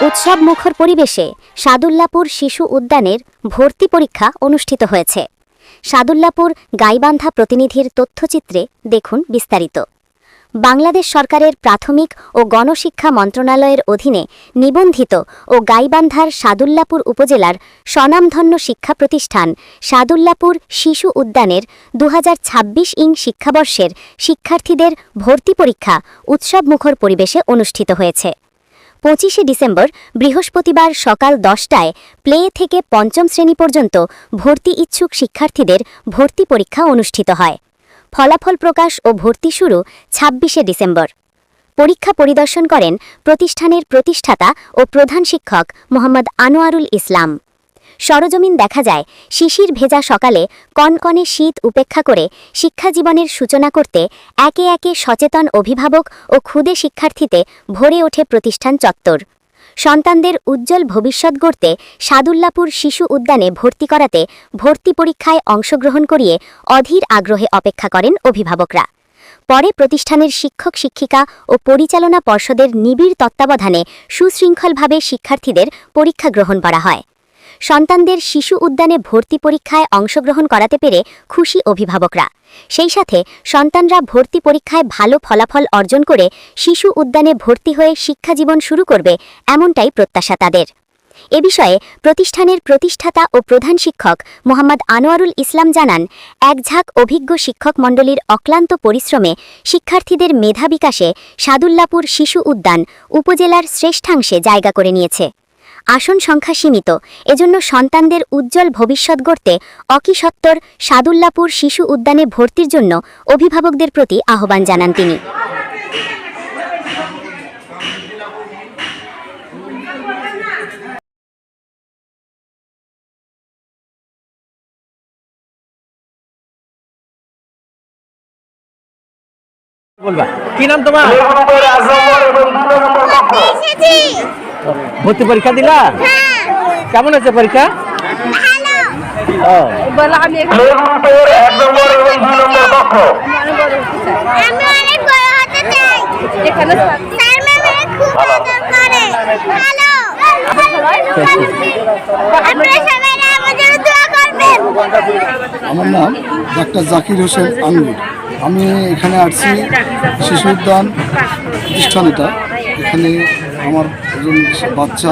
উৎসবমুখর পরিবেশে সাদুল্লাপুর শিশু উদ্যানের ভর্তি পরীক্ষা অনুষ্ঠিত হয়েছে। সাদুল্লাপুর গাইবান্ধা প্রতিনিধির তথ্যচিত্রে দেখুন বিস্তারিত। বাংলাদেশ সরকারের প্রাথমিক ও গণশিক্ষা মন্ত্রণালয়ের অধীনে নিবন্ধিত ও গাইবান্ধার সাদুল্লাপুর উপজেলার স্বনামধন্য শিক্ষা প্রতিষ্ঠান সাদুল্লাপুর শিশু উদ্যানের 2026 শিক্ষাবর্ষের শিক্ষার্থীদের ভর্তি পরীক্ষা উৎসবমুখর পরিবেশে অনুষ্ঠিত হয়েছে। 25 ডিসেম্বর বৃহস্পতিবার সকাল 10টায় প্লে থেকে পঞ্চম শ্রেণী পর্যন্ত ভর্তি ইচ্ছুক শিক্ষার্থীদের ভর্তি পরীক্ষা অনুষ্ঠিত হয়। ফলাফল প্রকাশ ও ভর্তি শুরু 26 ডিসেম্বর। পরীক্ষা পরিদর্শন করেন প্রতিষ্ঠানের প্রতিষ্ঠাতা ও প্রধান শিক্ষক মোহাম্মদ আনোয়ারুল ইসলাম। সরজমিন দেখা যায়, শিশির ভেজা সকালে কনকনে শীত উপেক্ষা করে শিক্ষাজীবনের সূচনা করতে একে একে সচেতন অভিভাবক ও ক্ষুদে শিক্ষার্থীতে ভরে ওঠে প্রতিষ্ঠান চত্বর। সন্তানদের উজ্জ্বল ভবিষ্যৎ গড়তে সাদুল্লাপুর শিশু উদ্যানে ভর্তি করাতে ভর্তি পরীক্ষায় অংশগ্রহণ করিয়ে অধীর আগ্রহে অপেক্ষা করেন অভিভাবকরা। পরে প্রতিষ্ঠানের শিক্ষক শিক্ষিকা ও পরিচালনা পর্ষদের নিবিড় তত্ত্বাবধানে সুশৃঙ্খলভাবে শিক্ষার্থীদের পরীক্ষা গ্রহণ করা হয়। সন্তানদের শিশু উদ্যানে ভর্তি পরীক্ষায় অংশগ্রহণ করাতে পেরে খুশি অভিভাবকরা। সেই সাথে সন্তানরা ভর্তি পরীক্ষায় ভালো ফলাফল অর্জন করে শিশু উদ্যানে ভর্তি হয়ে শিক্ষাজীবন শুরু করবে, এমনটাই প্রত্যাশা তাদের। এ বিষয়ে প্রতিষ্ঠানের প্রতিষ্ঠাতা ও প্রধান শিক্ষক মোহাম্মদ আনোয়ারুল ইসলাম জানান, এক ঝাঁক অভিজ্ঞ শিক্ষক মণ্ডলীর অক্লান্ত পরিশ্রমে শিক্ষার্থীদের মেধা বিকাশে সাদুল্লাপুর শিশু উদ্যান উপজেলার শ্রেষ্ঠাংশে জায়গা করে নিয়েছে। আসন সংখ্যা সীমিত, এজন্য সন্তানদের উজ্জ্বল ভবিষ্যৎ গড়তে অকিসত্বর সাদুল্লাপুর শিশু উদ্যানে ভর্তির জন্য অভিভাবকদের প্রতি আহ্বান জানান তিনি। বলবা কি নাম তোমার? ভর্তি পরীক্ষা দিলা? কেমন হয়েছে পরীক্ষা? আমার নাম ডাক্তার জাকির হোসেন আঙ্গুর। আমি এখানে আসছি শিশু উদ্যান প্রতিষ্ঠান। এখানে আমার একজন বাচ্চা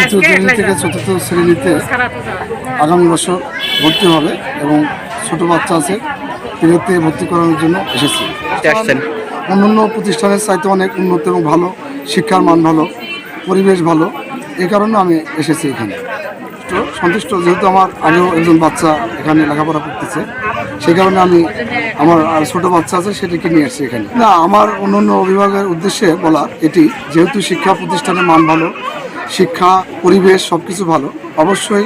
তৃতীয় শ্রেণী থেকে চতুর্থ শ্রেণীতে আগামী বছর ভর্তি হবে এবং ছোট বাচ্চা আছে, তিনেতে ভর্তি করানোর জন্য এসেছি। অন্যান্য প্রতিষ্ঠানের চাইতে অনেক উন্নত এবং ভালো, শিক্ষার মান ভালো, পরিবেশ ভালো, এই কারণে আমি এসেছি এখানে। তো সন্তুষ্ট, যেহেতু আমার আগেও একজন বাচ্চা এখানে লেখাপড়া করতেছে, সেই কারণে আমি আমার আর ছোটো বাচ্চা আছে সেটাকে নিয়ে আসছি এখানে। না, আমার অন্যান্য অভিভাবকের উদ্দেশ্যে বলা এটি, যেহেতু শিক্ষা প্রতিষ্ঠানের মান ভালো, শিক্ষা পরিবেশ সব কিছু ভালো, অবশ্যই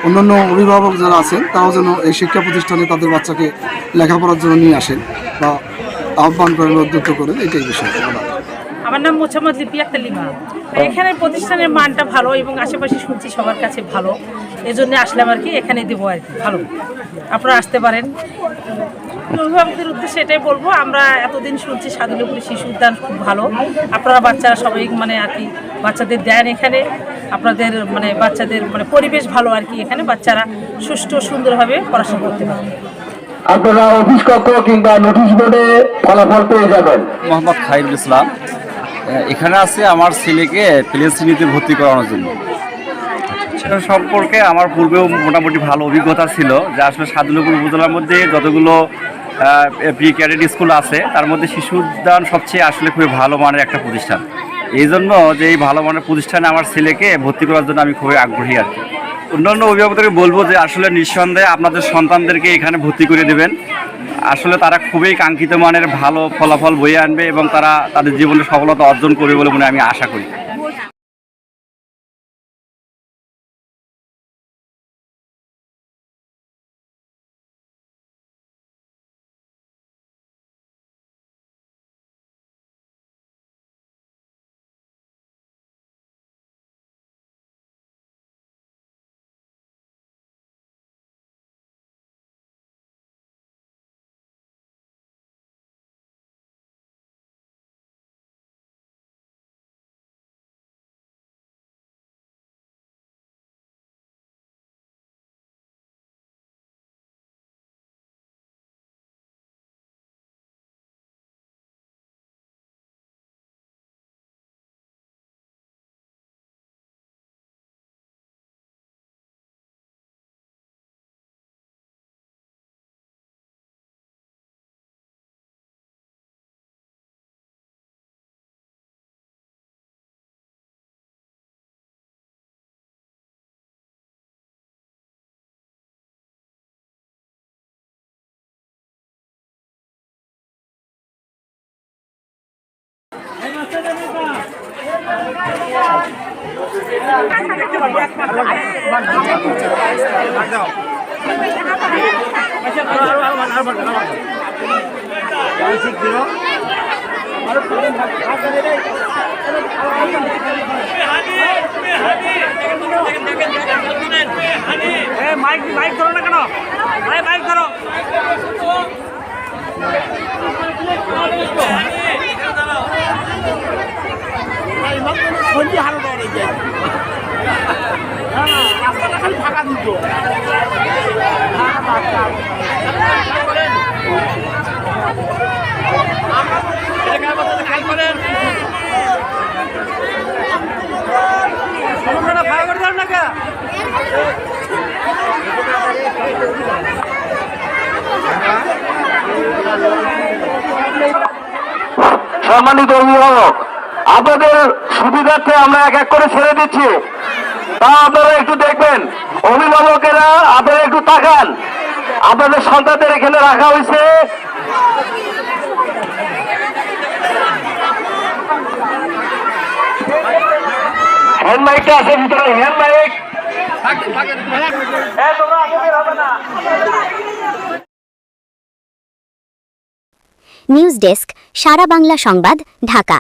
অন্যান্য অভিভাবক যারা আছেন তারাও যেন এই শিক্ষা প্রতিষ্ঠানে তাদের বাচ্চাকে লেখাপড়ার জন্য নিয়ে আসেন বা আহ্বান করেন, উদ্যুক্ত করেন, এটাই বিষয় বলা। আমার নাম মোছাম্মদ লিপি আক্তার লিমা। এখানে প্রতিষ্ঠানের মানটা ভালো এবং আশেপাশে শুনছি সবার কাছে ভালো, এজন্য আসলাম আর কি, এখানে দেবো আর কি। ভালো, আপনারা আসতে পারেন। অভিভাবকদের উদ্দেশ্যে এটাই বলবো, আমরা এতদিন শুনছি সাদুল্লাপুর শিশু উদ্যান খুব ভালো, আপনারা বাচ্চারা সবাই আর কি বাচ্চাদের দেন এখানে, আপনাদের বাচ্চাদের পরিবেশ ভালো আর কি, এখানে বাচ্চারা সুষ্ঠু সুন্দরভাবে পড়াশোনা করতে পারে। আপনারা অফিস কক্ষ কিংবা নোটিশ বোর্ডে ফলাফল পেয়ে যাবেন। মোহাম্মদ খাইরুল ইসলাম, এখানে আছে আমার ছেলেকে প্লে শ্রেণীতে ভর্তি করানোর জন্য। সেটা সম্পর্কে আমার পূর্বেও মোটামুটি ভালো অভিজ্ঞতা ছিল, যে আসলে সাদুল্লাপুর উপজেলার মধ্যে যতগুলো প্রি ক্যাডেট স্কুল আছে তার মধ্যে শিশু উদ্যান সবচেয়ে আসলে খুবই ভালো মানের একটা প্রতিষ্ঠান। এই জন্য যে এই ভালো মানের প্রতিষ্ঠানে আমার ছেলেকে ভর্তি করার জন্য আমি খুবই আগ্রহী আর কি। অন্যান্য অভিভাবকদেরকে বলবো যে আসলে নিঃসন্দেহে আপনাদের সন্তানদেরকে এখানে ভর্তি করে দেবেন। আসলে তারা খুবই কাঙ্ক্ষিত মানের ভালো ফলাফল বয়ে আনবে এবং তারা তাদের জীবনে সফলতা অর্জন করবে বলে আমি আশা করি। মাইক ধরো না কেন? মাইক ধরো। সম্মানিত অভিভাবক, আপনাদের সুবিধার্থে আমরা এক এক করে ছেড়ে দিচ্ছি, তা আপনারা একটু দেখবেন। অভিভাবকেরা আপনারা একটু তাকান, আপনাদের সন্তানদের এখানে রাখা হয়েছে। হ্যান্ড মাইকটা আছে ভিতরে, হ্যান্ড মাইক। নিউজ ডেস্ক, সারা বাংলা সংবাদ, ঢাকা।